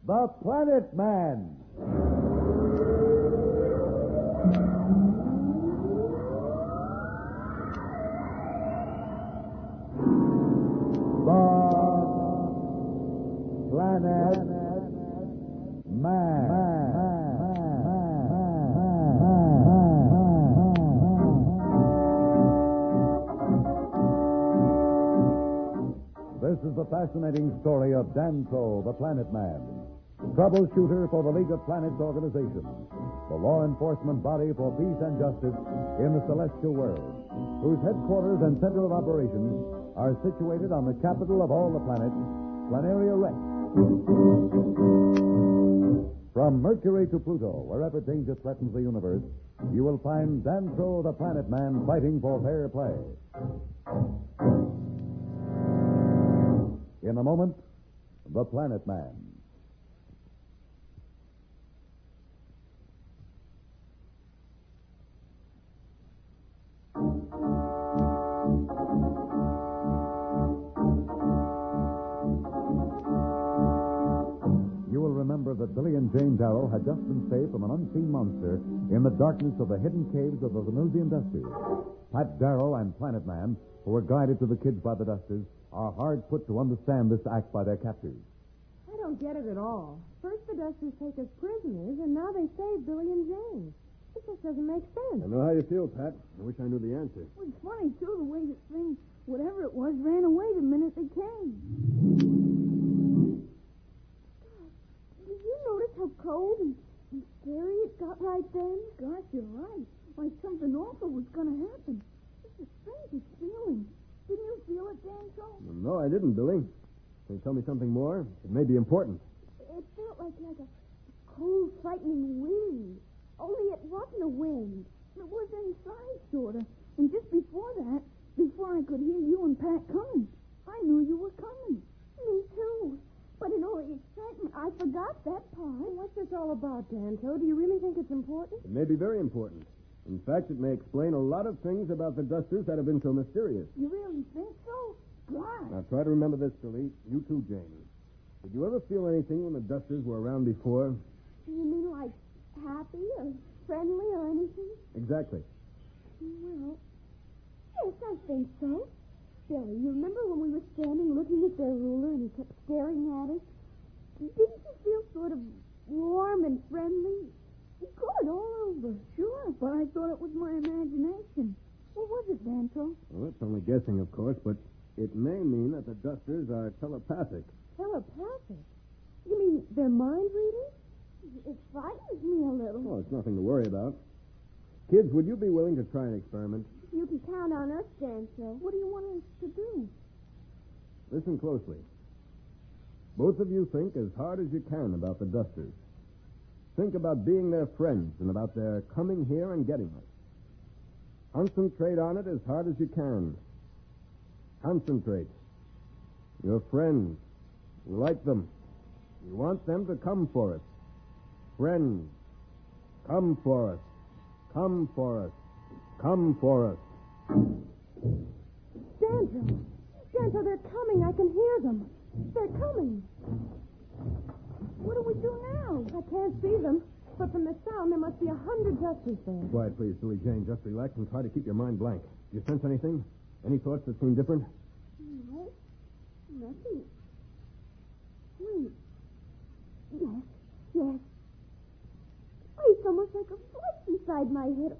The Planet Man. The Planet Man. This is the fascinating story of Dantro, the Planet Man, troubleshooter for the League of Planets organization, the law enforcement body for peace and justice in the celestial world, whose headquarters and center of operations are situated on the capital of all the planets, Planaria Rex. From Mercury to Pluto, wherever danger threatens the universe, you will find Dantro, the Planet Man, fighting for fair play. In a moment, The Planet Man. You will remember that Billy and Jane Darrow had just been saved from an unseen monster in the darkness of the hidden caves of the Venusian Dusters. Pat Darrow and Planet Man, who were guided to the kids by the Dusters, are hard put to understand this act by their captors. I don't get it at all. First the Dusters take us prisoners, and now they save Billy and Jane. It just doesn't make sense. I know how you feel, Pat. I wish I knew the answer. Well, it's funny, too, the way this thing, whatever it was, ran away the minute they came. Did you notice how cold and scary it got right then? Gosh, you're right. Like something awful was going to happen. It's the strangest feeling. Didn't you feel it, Dantro? No, I didn't, Billy. Can you tell me something more? It may be important. It felt like a cold, frightening wind. Only it wasn't a wind. It was inside, sort of. And just before that, before I could hear you and Pat coming, I knew you were coming. Me too. But in all the excitement, I forgot that part. What's this all about, Dantro? Do you really think it's important? It may be very important. In fact, it may explain a lot of things about the Dusters that have been so mysterious. You really think so? Why? Now, try to remember this, Billy. You too, Jane. Did you ever feel anything when the Dusters were around before? You mean like happy or friendly or anything? Exactly. Well, yes, I think so. Billy, you remember when we were standing looking at their ruler and he kept staring at us? Didn't you feel sort of warm and friendly? Good, all over. Sure, but I thought it was my imagination. What was it, Dantro? Well, it's only guessing, of course, but it may mean that the Dusters are telepathic. Telepathic? You mean they're mind readers? It frightens me a little. Oh, it's nothing to worry about. Kids, would you be willing to try an experiment? You can count on us, Dantro. What do you want us to do? Listen closely. Both of you think as hard as you can about the Dusters. Think about being their friends and about their coming here and getting us. Concentrate on it as hard as you can. Concentrate. You're friends. You like them. You want them to come for us. Friends. Come for us. Come for us. Come for us. Dantro! Dantro, they're coming. I can hear them. They're coming. What do we do now? I can't see them, but from the sound, there must be 100 Dusters there. Quiet, please, Billy Jane. Just relax and try to keep your mind blank. Do you sense anything? Any thoughts that seem different? No, nothing. Wait. Yes. It's almost like a voice inside my head.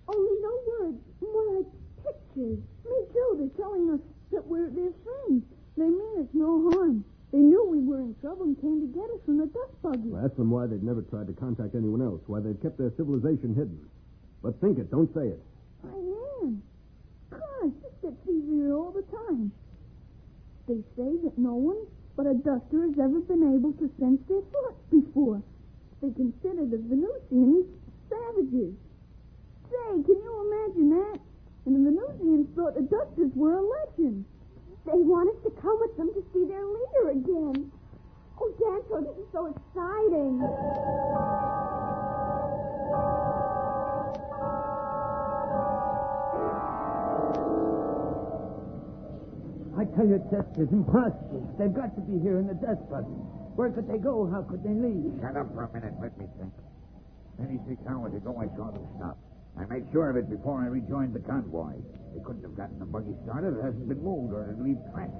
Only no words, more like pictures. Me too. They're telling us that we're their friends. They mean us no harm. They knew we were in trouble and came to get us from the dust buggy. Well, ask them why they'd never tried to contact anyone else, why they've kept their civilization hidden. But think it, don't say it. I am. Gosh, this gets easier all the time. They say that no one but a duster has ever been able to sense their thoughts before. They consider the Venusians savages. Say, can you imagine that? And the Venusians thought the dusters were a legend. They want us to come with them to see their leader again. Oh, Dantro, this is so exciting. I tell you, Tess, it's impossible. They've got to be here in the dust buggy. Where could they go? How could they leave? Shut up for a minute. Let me think. 36 hours ago, I saw them stop. I made sure of it before I rejoined the convoy. They couldn't have gotten the buggy started. It hasn't been moved, or it'd leave tracks.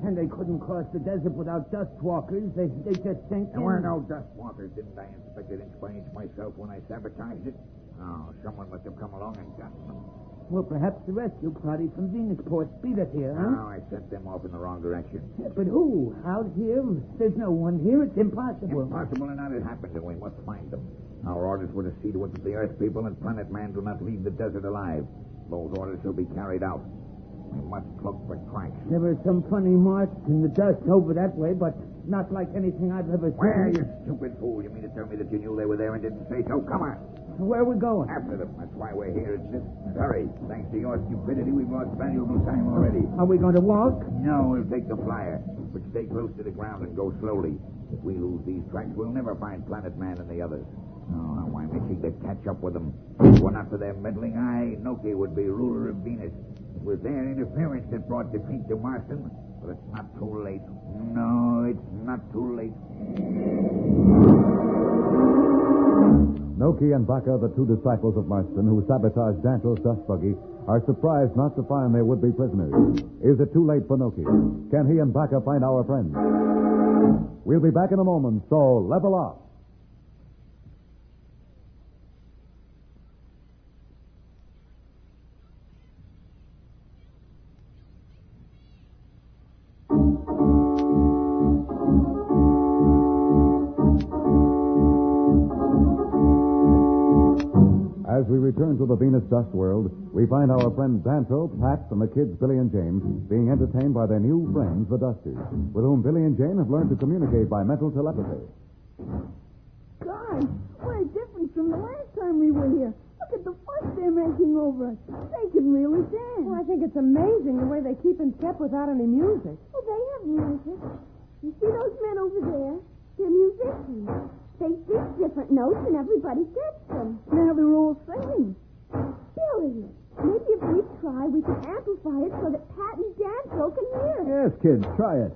And they couldn't cross the desert without dust walkers. They just sank in. There were no dust walkers, didn't I? Inspect it inch by inch myself when I sabotaged it. Oh, someone must have come along and gotten them. Well, perhaps the rescue party from Venusport beat us here, huh? No, I sent them off in the wrong direction. But who? Out here? There's no one here. It's impossible. Impossible or not, it happened, and we must find them. Our orders were to see to it that the Earth people and Planet Man do not leave the desert alive. Those orders shall be carried out. We must look for tracks. There were some funny marks in the dust over that way, but not like anything I've ever seen. Where, you stupid fool? You mean to tell me that you knew they were there and didn't say so? Come on. Where are we going? After them. That's why we're here, isn't it? Hurry. Thanks to your stupidity, we've lost valuable time already. Are we going to walk? No, we'll take the flyer. But stay close to the ground and go slowly. If we lose these tracks, we'll never find Planet Man and the others. Oh, now I'm itching to catch up with them. If it were not for their meddling, Noki would be ruler of Venus. It was their interference that brought defeat to Marston. But it's not too late. No, it's not too late. Noki and Baka, the two disciples of Marston who sabotaged Dantro's dust buggy, are surprised not to find their would-be prisoners. Is it too late for Noki? Can he and Baka find our friends? We'll be back in a moment, so level off. As we return to the Venus dust world, we find our friend Dantro, Pat, and the kids Billy and James being entertained by their new friends, the Dusters, with whom Billy and Jane have learned to communicate by mental telepathy. God, what a difference from the last time we were here. Look at the fuss they're making over us. They can really dance. Well, I think it's amazing the way they keep in step without any music. Well, they have music. You see those men over there? They're musicians. They sing different notes and everybody gets them. Now they're all singing. Billy, maybe if we try, we can amplify it so that Pat and Dantro can hear it. Yes, kids, try it.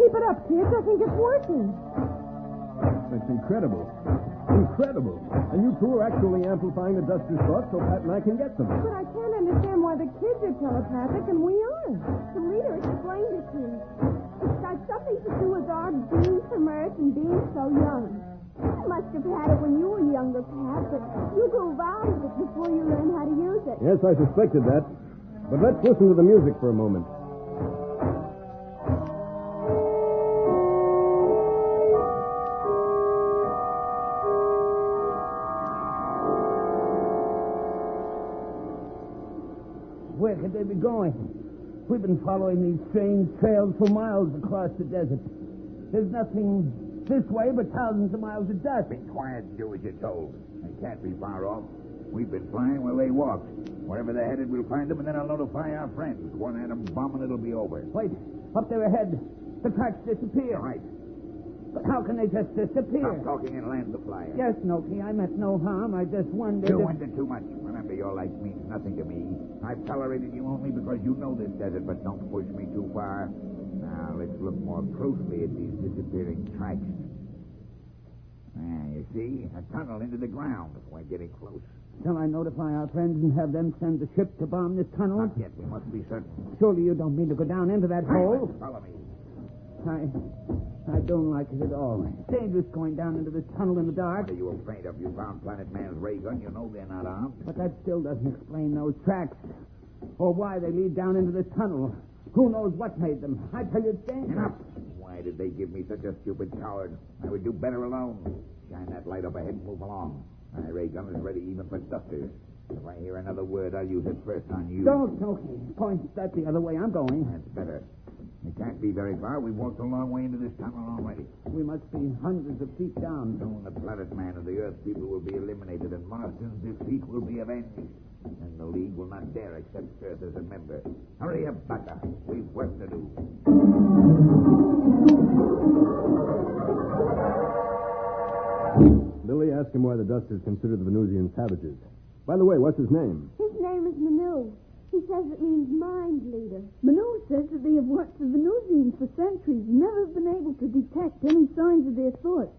Keep it up, kids. I think it's working. That's incredible. Incredible. And you two are actually amplifying the Duster's thoughts so Pat and I can get them. But I can't understand why the kids are telepathic and we aren't. The leader explained it to us. It's got something to do with our being from Earth and being so young. You must have had it when you were younger, Pat, but you grew out of it before you learned how to use it. Yes, I suspected that. But let's listen to the music for a moment. Where could they be going? We've been following these strange trails for miles across the desert. There's nothing this way but thousands of miles of dust. Be quiet and do as you're told. They can't be far off. We've been flying where they walked. Wherever they're headed, we'll find them, and then I'll notify our friends. One atom bomb, and it'll be over. Wait, up there ahead. The tracks disappear. Right. But how can they just disappear? Stop talking and land the flyer. Yes, Noki, I meant no harm. I just wondered You if... wondered too much. Remember, your life means nothing to me. I've tolerated you only because you know this desert, but don't push me too far. Now, let's look more closely at these disappearing tracks. You see? A tunnel into the ground. We're getting close. Shall I notify our friends and have them send the ship to bomb this tunnel? Not yet. We must be certain. Surely you don't mean to go down into that hole? Follow me. I don't like it at all. It's dangerous going down into this tunnel in the dark. What are you afraid of? You found Planet Man's ray gun. You know they're not armed. But that still doesn't explain those tracks. Or why they lead down into this tunnel. Who knows what made them? I tell you, it's dangerous. Enough. Why did they give me such a stupid coward? I would do better alone. Shine that light up ahead and move along. My ray gun is ready even for Dusters. If I hear another word, I'll use it first on you. Don't, Noki. Point that the other way. I'm going. That's better. It can't be very far. We've walked a long way into this tunnel already. We must be hundreds of feet down. Soon the Planet Man and the Earth people will be eliminated, and Marston's defeat will be avenged. And the League will not dare accept Earth as a member. Hurry up, Baka. We've work to do. Billy, ask him why the Dusters consider the Venusians savages. By the way, what's his name? His name is Manu. He's says it means mind leader. Manu says that they have watched the Venusians for centuries and never been able to detect any signs of their thoughts.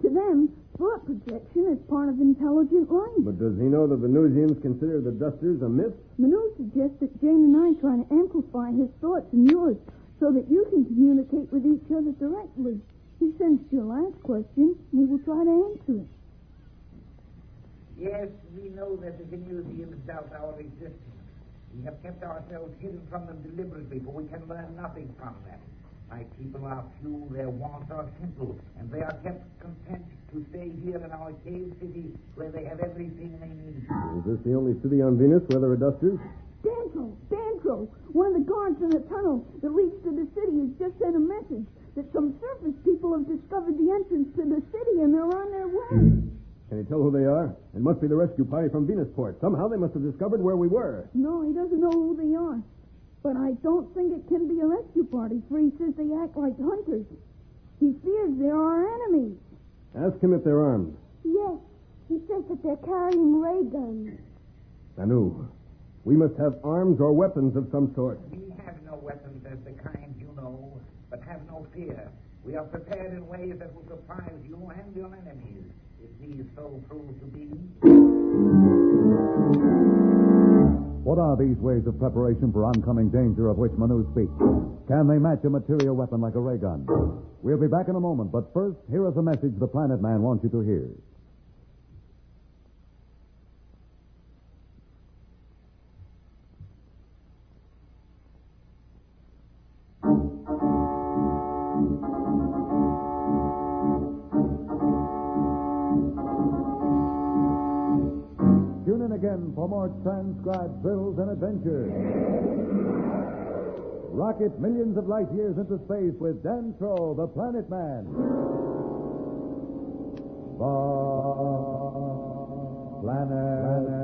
To them, thought projection is part of intelligent life. But does he know the Venusians consider the dusters a myth? Manu suggests that Jane and I try to amplify his thoughts and yours so that you can communicate with each other directly. He sensed your last question. We will try to answer it. Yes, we know that the Venusians doubt our existence. We have kept ourselves hidden from them deliberately, for we can learn nothing from them. My people are few, their wants are simple, and they are kept content to stay here in our cave city where they have everything they need. Is this the only city on Venus where there are dusters? Dantro! One of the guards in the tunnel that leads to the city has just sent a message that some surface people have discovered the entrance to the city and they're on their way. Can you tell who they are? It must be the rescue party from Venusport. Somehow they must have discovered where we were. No, he doesn't know who they are. But I don't think it can be a rescue party, for he says they act like hunters. He fears they're our enemies. Ask him if they're armed. Yes, he says that they're carrying ray guns. Anu, we must have arms or weapons of some sort. We have no weapons as the kind you know, but have no fear. We are prepared in ways that will surprise you and your enemies, if these so prove to be. What are these ways of preparation for oncoming danger of which Manu speaks? Can they match a material weapon like a ray gun? We'll be back in a moment, but first, here is a message the Planet Man wants you to hear. Tune in again for more transcribed thrills and adventures. Rocket millions of light years into space with Dantro, the Planet Man. The Planet